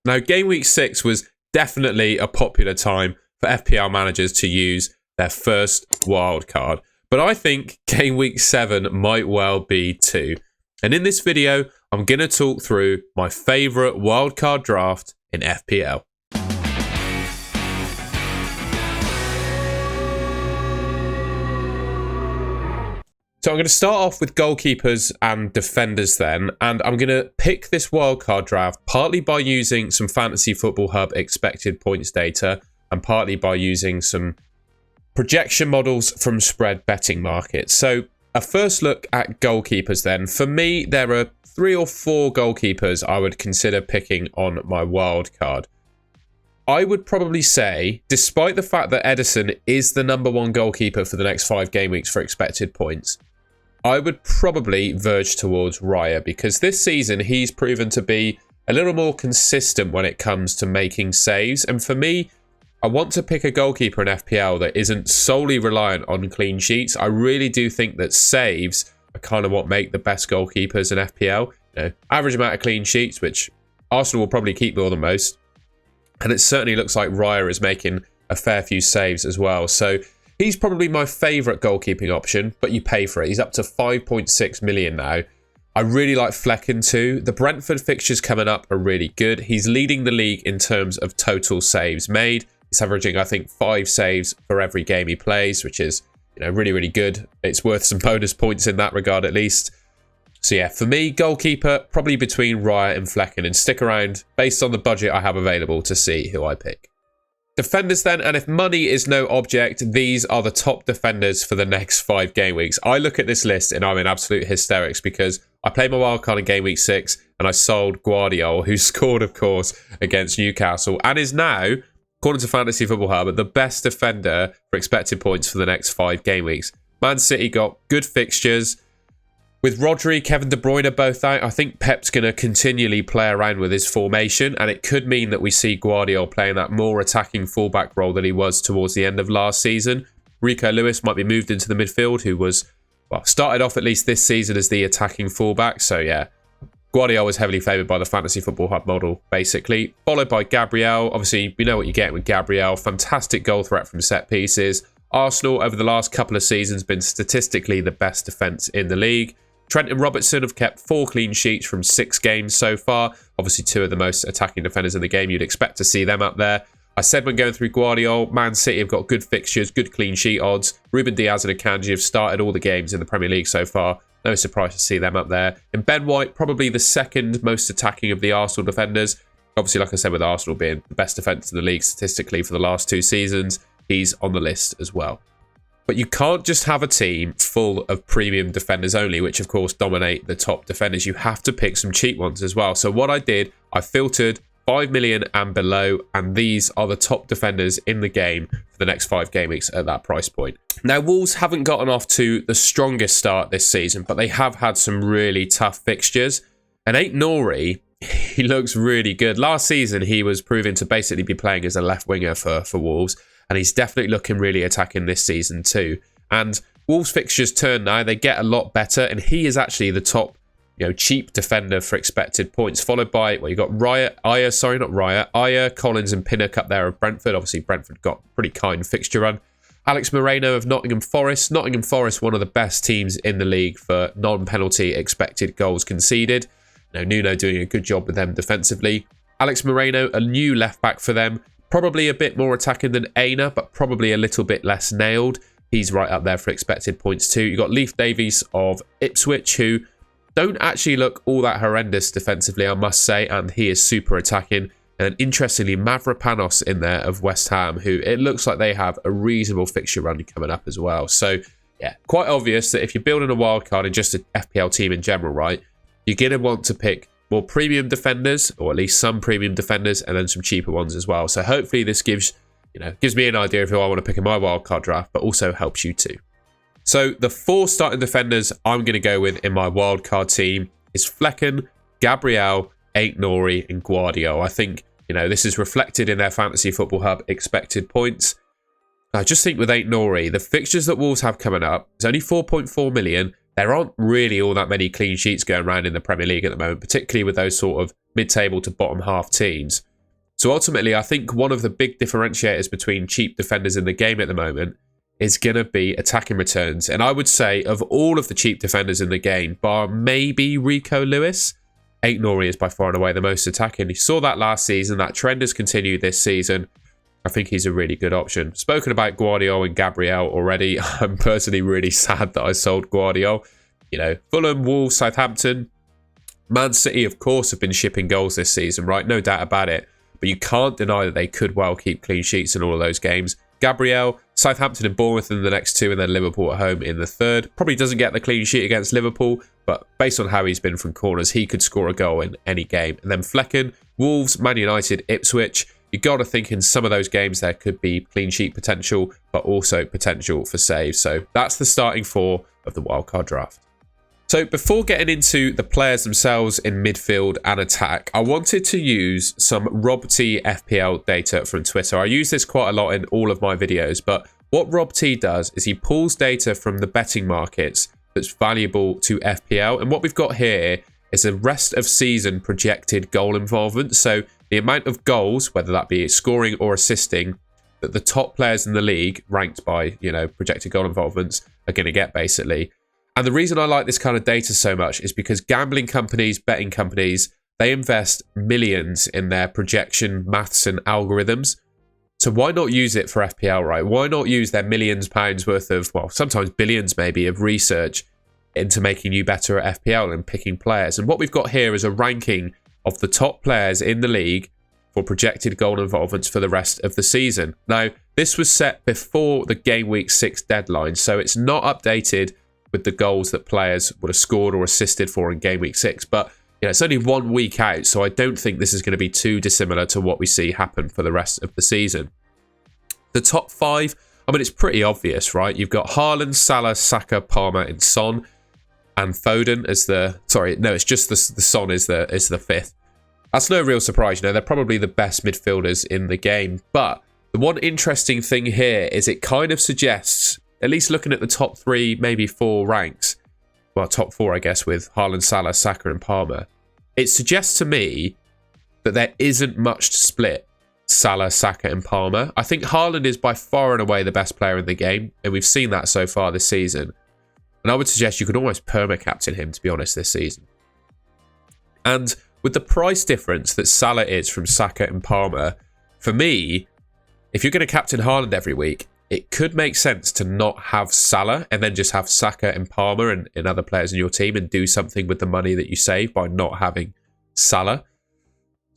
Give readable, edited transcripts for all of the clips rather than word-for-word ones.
Now, Game Week 6 was definitely a popular time for FPL managers to use their first wildcard. But I think Game Week 7 might well be too. And in this video, I'm going to talk through my favourite wildcard draft in FPL. So I'm going to start off with goalkeepers and defenders then, and I'm going to pick this wildcard draft partly by using some Fantasy Football Hub expected points data and partly by using some projection models from spread betting markets. So a first look at goalkeepers then. For me, there are 3 or 4 goalkeepers I would consider picking on my wildcard. I would probably say, despite the fact that Ederson is the #1 goalkeeper for the next 5 game weeks for expected points, I would probably verge towards Raya because this season he's proven to be a little more consistent when it comes to making saves. And for me, I want to pick a goalkeeper in FPL that isn't solely reliant on clean sheets. I really do think that saves are kind of what make the best goalkeepers in FPL. You know, average amount of clean sheets, which Arsenal will probably keep more than most. And it certainly looks like Raya is making a fair few saves as well. So he's probably my favourite goalkeeping option, but you pay for it. He's up to 5.6 million now. I really like Flecken too. The Brentford fixtures coming up are really good. He's leading the league in terms of total saves made. He's averaging, I think, 5 saves for every game he plays, which is, really, really good. It's worth some bonus points in that regard at least. So yeah, for me, goalkeeper, probably between Raya and Flecken, and stick around based on the budget I have available to see who I pick. Defenders then, and if money is no object, these are the top defenders for the next 5 game weeks. I look at this list and I'm in absolute hysterics because I played my wildcard in Game Week 6 and I sold Guardiola, who scored, of course, against Newcastle and is now, according to Fantasy Football Hub, the best defender for expected points for the next 5 game weeks. Man City got good fixtures. With Rodri, Kevin De Bruyne both out, I think Pep's going to continually play around with his formation, and it could mean that we see Guardiola playing that more attacking fullback role than he was towards the end of last season. Rico Lewis might be moved into the midfield, who was, started off at least this season as the attacking fullback. So yeah, Guardiola was heavily favoured by the Fantasy Football Hub model, basically. Followed by Gabriel. Obviously, we know what you get with Gabriel. Fantastic goal threat from set pieces. Arsenal, over the last couple of seasons, been statistically the best defence in the league. Trent and Robertson have kept 4 clean sheets from 6 games so far. Obviously, 2 of the most attacking defenders in the game. You'd expect to see them up there. I said when going through Guardiola, Man City have got good fixtures, good clean sheet odds. Ruben Diaz and Akanji have started all the games in the Premier League so far. No surprise to see them up there. And Ben White, probably the second most attacking of the Arsenal defenders. Obviously, like I said, with Arsenal being the best defence in the league statistically for the last 2 seasons, he's on the list as well. But you can't just have a team full of premium defenders only, which of course dominate the top defenders. You have to pick some cheap ones as well. So what I did, I filtered 5 million and below, and these are the top defenders in the game for the next 5 game weeks at that price point. Now, Wolves haven't gotten off to the strongest start this season, but they have had some really tough fixtures. And Aït-Nouri, he looks really good. Last season, he was proven to basically be playing as a left winger for Wolves. And he's definitely looking really attacking this season too. And Wolves' fixtures turn now. They get a lot better. And he is actually the top, cheap defender for expected points. Followed by, you got Ajer, Collins and Pinnock up there of Brentford. Obviously, Brentford got a pretty kind fixture run. Alex Moreno of Nottingham Forest. Nottingham Forest, one of the best teams in the league for non-penalty expected goals conceded. Nuno doing a good job with them defensively. Alex Moreno, a new left-back for them. Probably a bit more attacking than Aina, but probably a little bit less nailed. He's right up there for expected points too. You've got Leif Davies of Ipswich, who don't actually look all that horrendous defensively, I must say, and he is super attacking. And interestingly, Mavropanos in there of West Ham, who it looks like they have a reasonable fixture run coming up as well. So yeah, quite obvious that if you're building a wildcard in just an FPL team in general, right, you're going to want to pick more premium defenders, or at least some premium defenders, and then some cheaper ones as well. So hopefully this gives me an idea of who I want to pick in my wildcard draft, but also helps you too. So the 4 starting defenders I'm going to go with in my wildcard team is Flecken, Gabriel, Aït-Nouri and Guardiola. I think, this is reflected in their Fantasy Football Hub expected points. I just think with Aït-Nouri, the fixtures that Wolves have coming up, it's only 4.4 million. There aren't really all that many clean sheets going around in the Premier League at the moment, particularly with those sort of mid-table to bottom half teams. So ultimately, I think one of the big differentiators between cheap defenders in the game at the moment is going to be attacking returns. And I would say of all of the cheap defenders in the game, bar maybe Rico Lewis, Aït-Nouri is by far and away the most attacking. You saw that last season. That trend has continued this season. I think he's a really good option. Spoken about Guardiola and Gabriel already. I'm personally really sad that I sold Guardiola. You know, Fulham, Wolves, Southampton, Man City, of course, have been shipping goals this season, right? No doubt about it. But you can't deny that they could well keep clean sheets in all of those games. Gabriel, Southampton and Bournemouth in the next two, and then Liverpool at home in the third. Probably doesn't get the clean sheet against Liverpool, but based on how he's been from corners, he could score a goal in any game. And then Flecken, Wolves, Man United, Ipswich. You got to think in some of those games there could be clean sheet potential, but also potential for saves. So that's the starting four of the wildcard draft. So before getting into the players themselves in midfield and attack, I wanted to use some RobT FPL data from Twitter. I use this quite a lot in all of my videos, but what RobT does is he pulls data from the betting markets that's valuable to FPL. And what we've got here is a rest of season projected goal involvement. So the amount of goals, whether that be scoring or assisting, that the top players in the league ranked by, you know, projected goal involvements are going to get basically. And the reason I like this kind of data so much is because gambling companies, betting companies, they invest millions in their projection maths and algorithms. So why not use it for FPL, right? Why not use their millions pounds worth of, well, sometimes billions maybe, of research into making you better at FPL and picking players? And what we've got here is a ranking of the top players in the league for projected goal involvements for the rest of the season. Now, this was set before the Game Week 6 deadline, so it's not updated with the goals that players would have scored or assisted for in Game Week 6. But you know, it's only 1 week out, so I don't think this is going to be too dissimilar to what we see happen for the rest of the season. The top 5, I mean, it's pretty obvious, right? You've got Haaland, Salah, Saka, Palmer, and Son, and Foden as the... Sorry, no, it's just the Son is the 5th. That's no real surprise. You know, they're probably the best midfielders in the game. But the one interesting thing here is it kind of suggests, at least looking at the top 3, maybe 4 ranks, well, top 4, I guess, with Haaland, Salah, Saka, and Palmer, it suggests to me that there isn't much to split Salah, Saka, and Palmer. I think Haaland is by far and away the best player in the game, and we've seen that so far this season. And I would suggest you could almost perma-captain him, to be honest, this season. And with the price difference that Salah is from Saka and Palmer, for me, if you're going to captain Haaland every week, it could make sense to not have Salah and then just have Saka and Palmer and other players in your team and do something with the money that you save by not having Salah.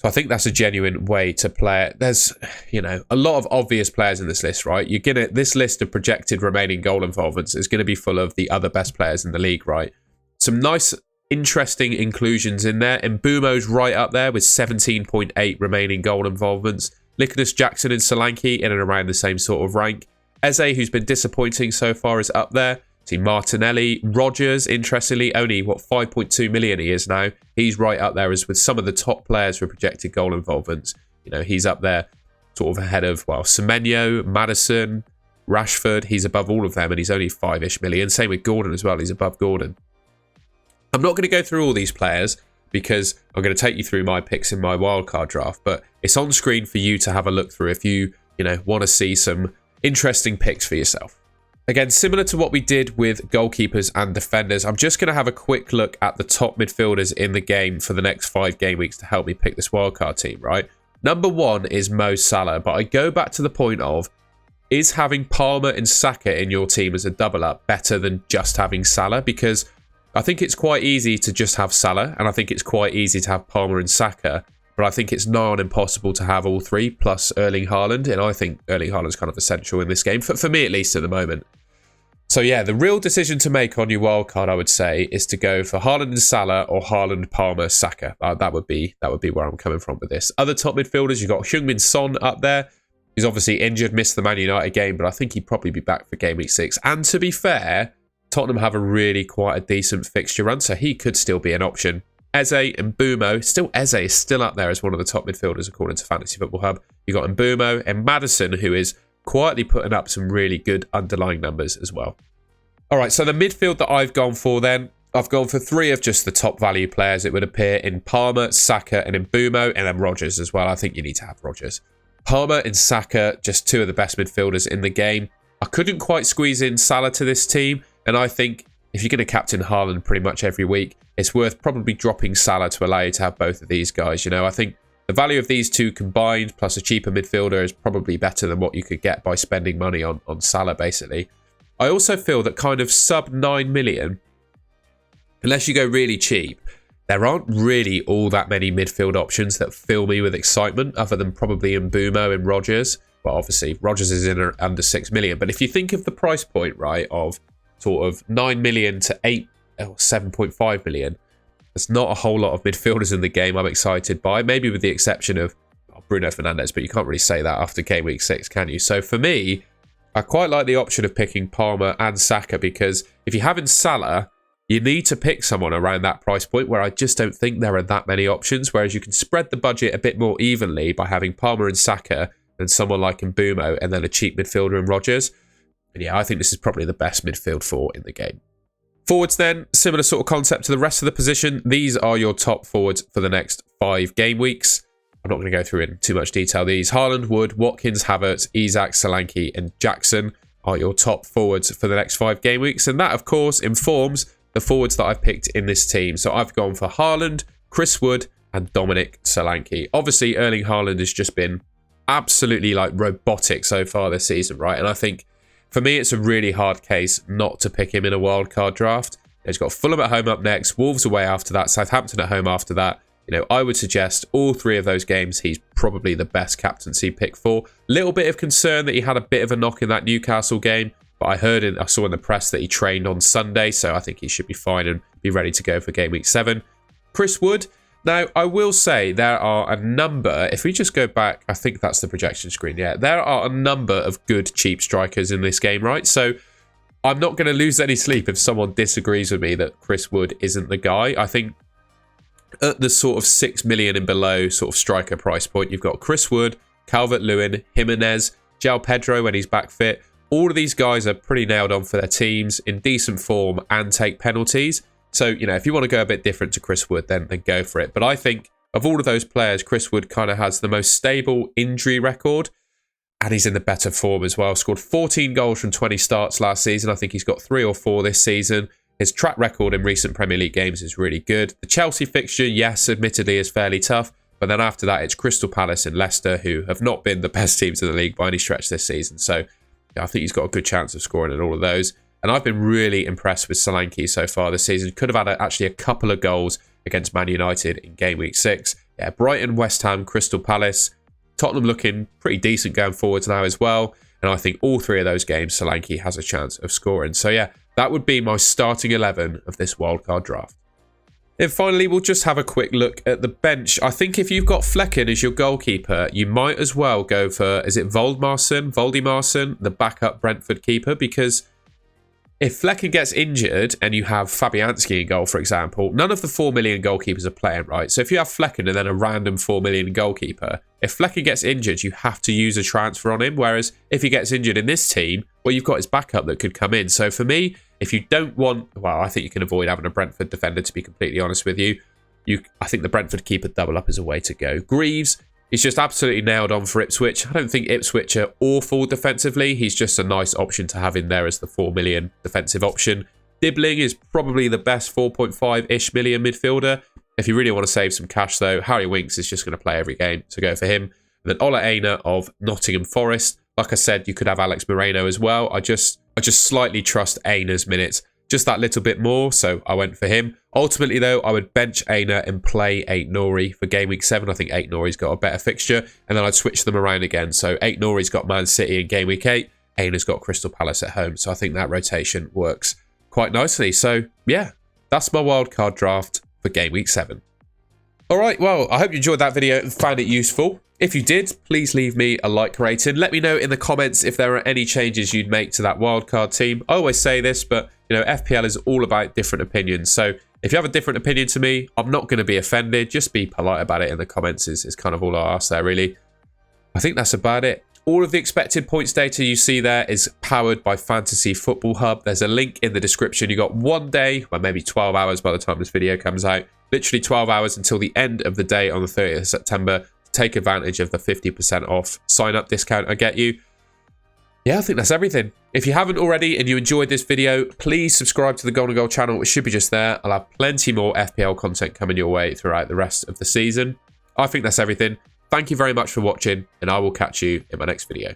So I think that's a genuine way to play it. There's, you know, a lot of obvious players in this list, right? This list of projected remaining goal involvements is going to be full of the other best players in the league, right? Some nice, interesting inclusions in there. Mbeumo's right up there with 17.8 remaining goal involvements. Nicholas Jackson and Solanke in and around the same sort of rank. Eze, who's been disappointing so far, is up there. See Martinelli, Rodgers, interestingly, only 5.2 million he is now. He's right up there as with some of the top players for projected goal involvements. You know, he's up there sort of ahead of, well, Semenyo, Maddison, Rashford. He's above all of them and he's only 5-ish million. Same with Gordon as well. He's above Gordon. I'm not going to go through all these players because I'm going to take you through my picks in my wildcard draft, but it's on screen for you to have a look through if you want to see some interesting picks for yourself. Again, similar to what we did with goalkeepers and defenders, I'm just going to have a quick look at the top midfielders in the game for the next 5 game weeks to help me pick this wildcard team, right? Number 1 is Mo Salah, but I go back to the point of, is having Palmer and Saka in your team as a double up better than just having Salah? Because I think it's quite easy to just have Salah, and I think it's quite easy to have Palmer and Saka, but I think it's nigh on impossible to have all 3 plus Erling Haaland, and I think Erling Haaland's kind of essential in this game, for me at least at the moment. So yeah, the real decision to make on your wildcard, I would say, is to go for Haaland and Salah or Haaland, Palmer, Saka. That would be where I'm coming from with this. Other top midfielders, you've got Heung-min Son up there. He's obviously injured, missed the Man United game, but I think he'd probably be back for Game Week 6. And to be fair, Tottenham have quite a decent fixture run, so he could still be an option. Eze and Mbeumo, Eze is still up there as one of the top midfielders according to Fantasy Football Hub. You've got Mbeumo and Maddison, who is quietly putting up some really good underlying numbers as well. All right, so the midfield that I've gone for then, I've gone for 3 of just the top value players, it would appear, in Palmer, Saka, and in Mbumo, and then Rodgers as well. I think you need to have Rodgers. Palmer and Saka, just 2 of the best midfielders in the game. I couldn't quite squeeze in Salah to this team, and I think if you're going to captain Haaland pretty much every week, it's worth probably dropping Salah to allow you to have both of these guys. You know, I think the value of these 2 combined, plus a cheaper midfielder, is probably better than what you could get by spending money on Salah, basically. I also feel that kind of sub 9 million, unless you go really cheap, there aren't really all that many midfield options that fill me with excitement, other than probably Mbumo and Rodgers. Well, obviously, Rodgers is in under 6 million. But if you think of the price point, right, of sort of 9 million to 7.5 million, there's not a whole lot of midfielders in the game I'm excited by, maybe with the exception of Bruno Fernandes, but you can't really say that after game week 6, can you? So for me, I quite like the option of picking Palmer and Saka, because if you're having Salah, you need to pick someone around that price point where I just don't think there are that many options, whereas you can spread the budget a bit more evenly by having Palmer and Saka and someone like Mbumo and then a cheap midfielder in Rodgers. And yeah, I think this is probably the best midfield 4 in the game. Forwards then, similar sort of concept to the rest of the position. These are your top forwards for the next 5 game weeks. I'm not going to go through in too much detail. These Haaland, Wood, Watkins, Havertz, Isak, Solanke and Jackson are your top forwards for the next 5 game weeks. And that, of course, informs the forwards that I've picked in this team. So I've gone for Haaland, Chris Wood and Dominic Solanke. Obviously, Erling Haaland has just been absolutely like robotic so far this season, right? And I think for me, it's a really hard case not to pick him in a wildcard draft. He's got Fulham at home up next, Wolves away after that, Southampton at home after that. You know, I would suggest all 3 of those games he's probably the best captaincy pick for. Little bit of concern that he had a bit of a knock in that Newcastle game, but I saw in the press that he trained on Sunday, so I think he should be fine and be ready to go for game week 7. Chris Wood. Now, I will say there are a number, if we just go back, I think that's the projection screen, yeah. There are a number of good cheap strikers in this game, right? So I'm not going to lose any sleep if someone disagrees with me that Chris Wood isn't the guy. I think at the sort of 6 million and below sort of striker price point, you've got Chris Wood, Calvert-Lewin, Jimenez, João Pedro when he's back fit. All of these guys are pretty nailed on for their teams, in decent form and take penalties. So, you know, if you want to go a bit different to Chris Wood, then go for it. But I think of all of those players, Chris Wood kind of has the most stable injury record. And he's in the better form as well. Scored 14 goals from 20 starts last season. I think he's got 3 or 4 this season. His track record in recent Premier League games is really good. The Chelsea fixture, yes, admittedly is fairly tough. But then after that, it's Crystal Palace and Leicester, who have not been the best teams in the league by any stretch this season. So yeah, I think he's got a good chance of scoring in all of those. And I've been really impressed with Solanke so far this season. Could have had actually a couple of goals against Man United in game week 6. Yeah, Brighton, West Ham, Crystal Palace. Tottenham looking pretty decent going forwards now as well. And I think all 3 of those games, Solanke has a chance of scoring. So yeah, that would be my starting 11 of this wildcard draft. And finally, we'll just have a quick look at the bench. I think if you've got Flecken as your goalkeeper, you might as well go for, is it Voldemarsson, the backup Brentford keeper? Because if Flecken gets injured and you have Fabianski in goal, for example, none of the 4 million goalkeepers are playing, right? So if you have Flecken and then a random 4 million goalkeeper, if Flecken gets injured, you have to use a transfer on him. Whereas if he gets injured in this team, well, you've got his backup that could come in. So for me, if you don't want, well, I think you can avoid having a Brentford defender, to be completely honest with you. I think the Brentford keeper double up is a way to go. Greaves is just absolutely nailed on for Ipswich. I don't think Ipswich are awful defensively. He's just a nice option to have in there as the 4 million defensive option. Dibbling is probably the best 4.5-ish million midfielder. If you really want to save some cash, though, Harry Winks is just going to play every game, so go for him. And then Ola Aina of Nottingham Forest. Like I said, you could have Alex Moreno as well. I just slightly trust Aina's minutes just that little bit more, so I went for him. Ultimately, though, I would bench Aina and play Ait-Nouri for game week 7. I think Ait-Nouri's got a better fixture, and then I'd switch them around again. So Ait-Nouri's got Man City in game week 8. Aina's got Crystal Palace at home, so I think that rotation works quite nicely. So yeah, that's my wildcard draft for game week 7. All right, well, I hope you enjoyed that video and found it useful. If you did, please leave me a like rating. Let me know in the comments if there are any changes you'd make to that wildcard team. I always say this, but you know, FPL is all about different opinions. So if you have a different opinion to me, I'm not going to be offended. Just be polite about it in the comments is kind of all I ask there, really. I think that's about it. All of the expected points data you see there is powered by Fantasy Football Hub. There's a link in the description. You got 1 day, well, maybe 12 hours by the time this video comes out. Literally 12 hours until the end of the day on the 30th of September to take advantage of the 50% off sign-up discount I get you. Yeah, I think that's everything. If you haven't already and you enjoyed this video, please subscribe to the Golden Goal channel, which should be just there. I'll have plenty more FPL content coming your way throughout the rest of the season. I think that's everything. Thank you very much for watching, and I will catch you in my next video.